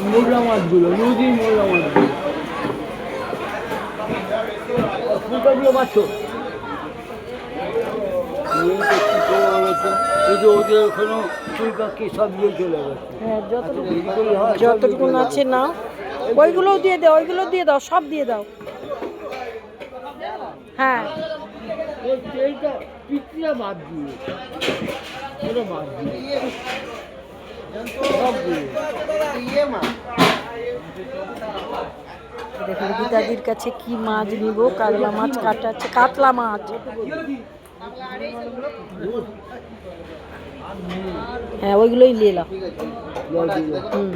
মোগরা মাছগুলো, নদীর মোগরা মাছগুলো। ফুলকাগুলো মারছো? এই যে ওদের ওখানে ফুলকাকি সব দিয়ে চলে গেছে। হ্যাঁ, যতটুকুন আছে নাও। ওইগুলোও দিয়ে দাও, ওইগুলো দিয়ে দাও, সব দিয়ে দাও। হ্যাঁ, এইটা পিতলা বাদ দিয়ে, ওটা বাদ দিয়ে সব দিয়ে। দেখুন গীতাদির কাছে কি মাছ নিব। কাতলা মাছ কাটা আছে, কাতলা মাছ। হ্যাঁ, ওইগুলোই নিয়ে নাও। হুম,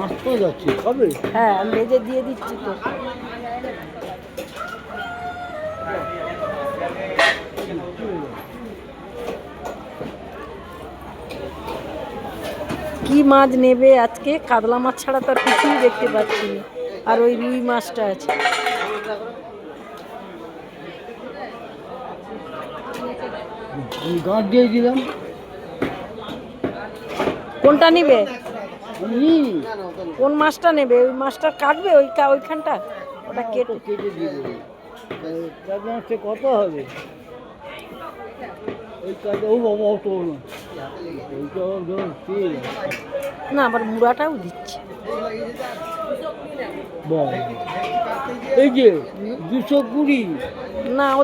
আসতে যাচ্ছে কবে? হ্যাঁ, আমি ভেজে দিয়ে দিচ্ছি তো। কি মাছ নেবে আজকে? কাতলা মাছ ছাড়া তো আর কিছুই দেখতে পাচ্ছি না। আর ওই রুই মাছটা আছে। গাঁট দিয়ে দিলাম। কোনটা নিবে? হুম, কোন মাছটা নেবে? ওই মাছটা কাটবে ওইখানটা? ওটা কেটে কেটে দিয়ে দেবো। সে কত হবে? ওই কাজে ও বাবা অত না, ওইটা ধর তেল না, আবার মুড়াটাও দিচ্ছে। এই যে 220। না, ও